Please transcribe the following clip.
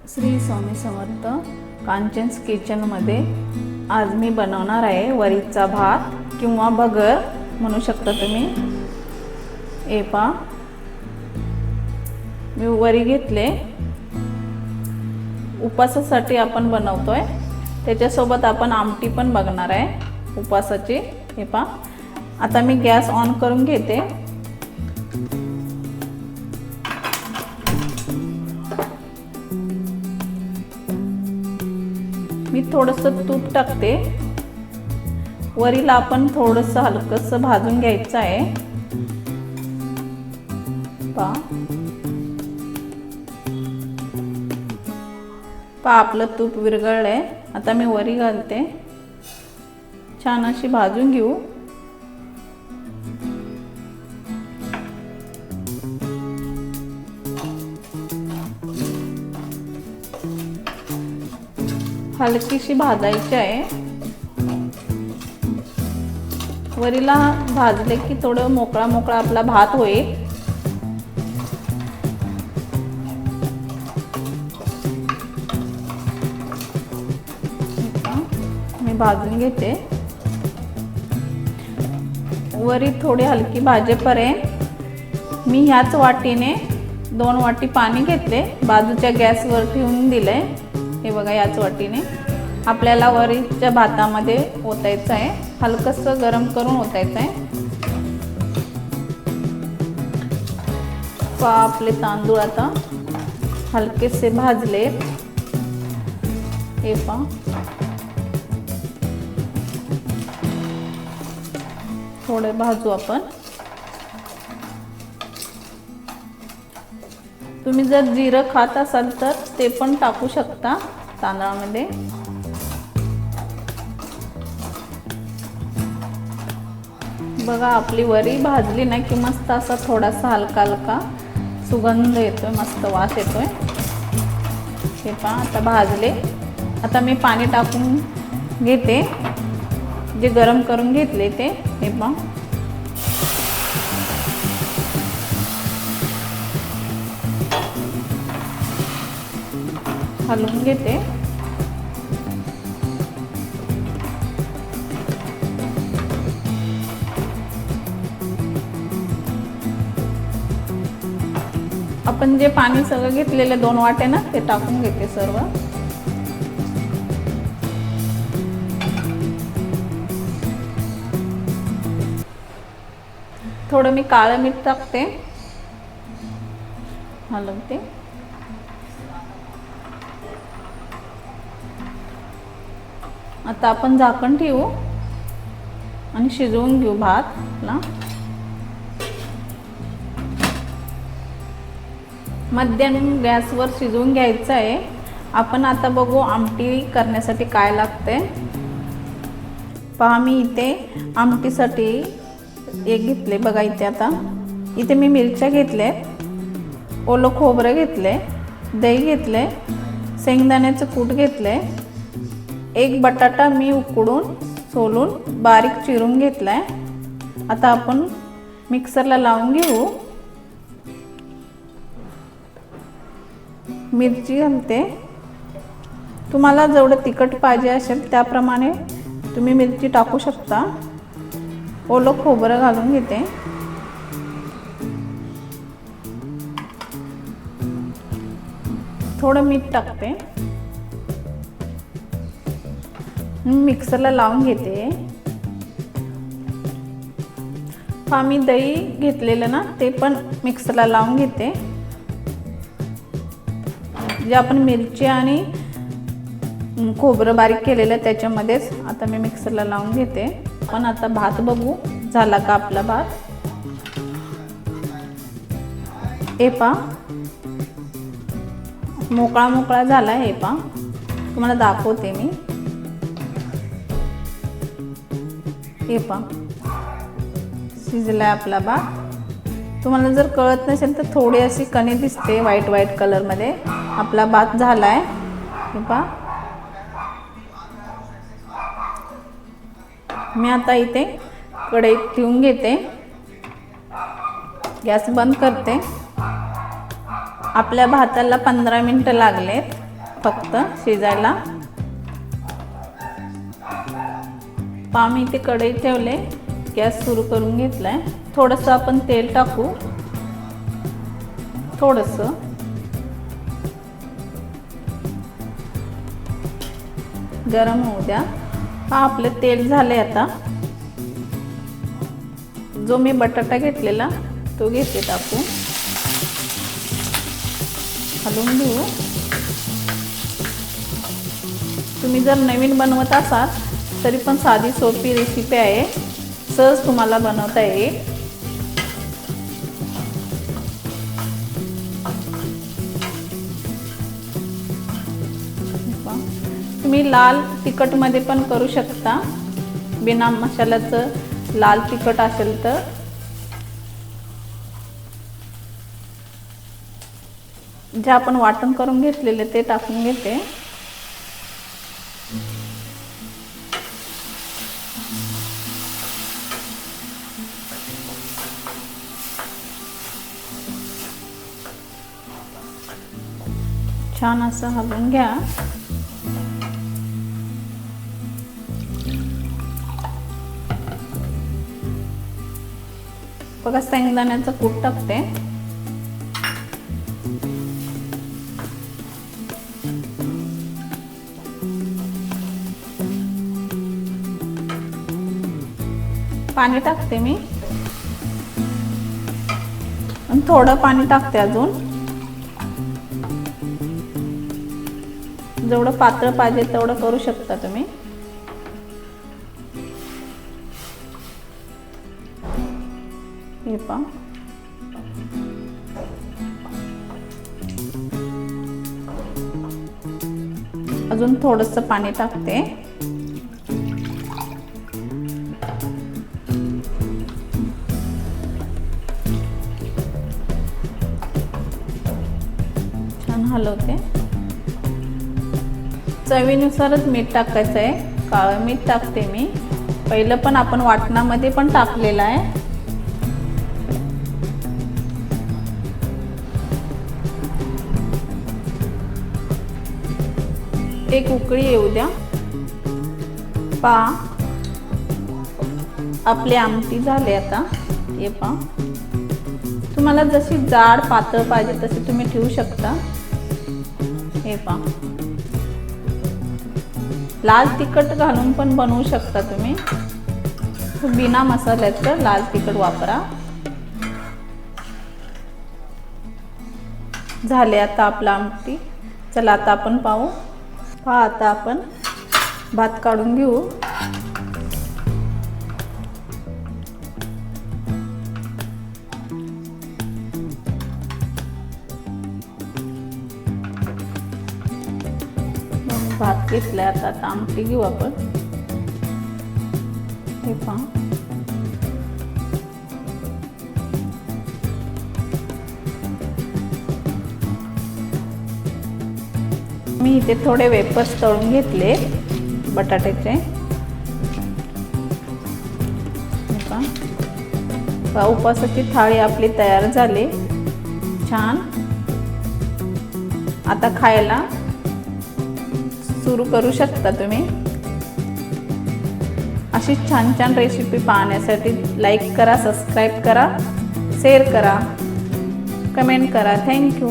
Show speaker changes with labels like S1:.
S1: श्री स्वामी समर्थ कांचन्स किचनमध्ये आज मी बनवणार आहे वरीचा भात किंवा भगर म्हणू शकता तुम्ही। हे पहा, मी वरी घेतले, उपासासाठी आपण बनवतोय। त्याच्यासोबत आपण आमटी पण बघणार आहे उपासाची। हे पहा, आता मी गॅस ऑन करून घेते। मी थोडंसं तूप टाकते। वरीला आपण थोडंसं हलकंसं भाजून घ्यायचं आहे। पहा आपलं तूप विरघळलंय। आता मी वरी घालते, छान अशी भाजून घेऊ। हलकीशी भाजायची आहे। वरीला भाजले की थोडं मोकळा मोकळा आपला भात होईल। मी भाजून घेते। वरी थोडी हलकी भाजेपर्यंत मी ह्याच वाटीने 2 वाटी पाणी घेतले, बाजूच्या गॅसवर ठेवून दिले। हे बघा, याच वाटीने आपल्याला वरीच्या भातामध्ये ओतायचं आहे। हलकसं गरम करून ओतायचं आहे। पहा, आपले तांदूळ आता हलकेसे भाजले। हे पहा, थोडे भाजू आपण। तुम्ही जर जिरं खात असाल तर ते पण टाकू शकता तांदळामध्ये। बघा, आपली वरी भाजली ना की मस्त असा थोडासा हलका हलका सुगंध येतोय, मस्त वास येतोय। हे पहा, आता भाजले। आता मी पाणी टाकून घेते, जे गरम करून घेतले ते। हे पहा, हलवून घेते। आपण जे पाणी सगळं घेतलेले 2 वाटे ना, ते टाकून घेते सर्व। थोडं मी काळं मीठ टाकते, हलवते। आता आपण झाकण ठेवू आणि शिजवून घेऊ भातला। मध्यम गॅसवर शिजवून घ्यायचं आहे। आपण आता बघू आमटी करण्यासाठी काय लागते। पहा, मी इथे आमटीसाठी एक घेतले। बघा इथे, आता इथे मी मिरच्या घेतल्या, ओलं खोबरं घेतले, दही घेतले, शेंगदाण्याचं कूट घेतले, एक बटाटा मी उकडून सोलून बारीक चिरून घेतलाय। आता आपण मिक्सरला लावून घेऊ। मिरची घालते, तुम्हाला जेवढं तिखट पाहिजे असेल त्याप्रमाणे तुम्ही मिरची टाकू शकता। ओलं खोबरं घालून घेते, थोडं मीठ टाकते, मिक्सरला लावून घेते। हा, मी दही घेतलेलं ना, ते पण मिक्सरला लावून घेते। जे आपण मिरची आणि खोबरं बारीक केलेलं त्याच्यामध्येच आता मी मिक्सरला लावून घेते। पण आता भात बघू झाला का आपला भात। हे पहा, मोकळा मोकळा झाला। हे पहा, तुम्हाला दाखवते मी। हे पहा, शिजलाय आपला भात। तुम्हाला जर कळत नसेल तर थोडी अशी कणी दिसते व्हाईट कलरमध्ये। आपला भात झालाय। हे पहा, मी आता इथे कढईत ठेवून घेते, गॅस बंद करते। आपल्या भाताला 15 मिनिटं लागलेत। फक्त शिजायला। पहा मी इथे कढई ठेवले, गॅस सुरू करून घेतलाय। थोडंसं आपण तेल टाकू, थोडंसं गरम होऊ द्या। हा आपलं तेल झाले। आता जो मी बटाटा घेतलेला तो घेते टाकून, हलवून घेऊ। तुम्ही जर नवीन बनवत असाल तरी पण साधी सोपी रेसिपी आहे, सहज तुम्हाला बनवता येईल। तुम्ही लाल तिखट मध्ये पण करू शकता, बिना मसाल्याचं लाल तिखट असेल तर। जे आपण वाटण करून घेतलेले ते टाकून घेते। छान असं हलवून घ्या। बघा शेंगदाण्याचं कूट टाकते। पाणी टाकते मी, आणि थोडं पाणी टाकते अजून। जेवढं पातळ पाहिजे तेवढं करू शकता तुम्ही। हे पहा, अजून थोडंसं पाणी टाकते। छान हलवते। चवीनुसारच मीठ टाकायचं आहे, काळं मीठ टाकते मी। पहिलं पण आपण वाटणामध्ये पण टाकलेलं आहे। एक उकळी येऊ द्या। पहा आपली आमटी झाली आता। हे पहा, तुम्हाला जशी जाड पातळ पाहिजे तशी तुम्ही ठेवू शकता। हे पहा, लाल तिखट घालून पण बनवू शकता तुम्ही, बिना मसाल्याचं लाल तिखट वापरा। झाले आता आपला आमटी। चला आता आपण पाहू। पहा आता आपण भात काढून घेऊ। भात घेतलाय आता आमटी घेऊ आपण। हे पहा, मी इथे थोडे वेफर्स तळून घेतले बटाट्याचे। उपवासाची थाळी आपली तयार झाली। छान, आता खायला सुरू करू शकता तुम्ही। अशी छान छान रेसिपी पाहण्यासाठी लाईक करा, सबस्क्राईब करा, शेअर करा, कमेंट करा। थँक्यू।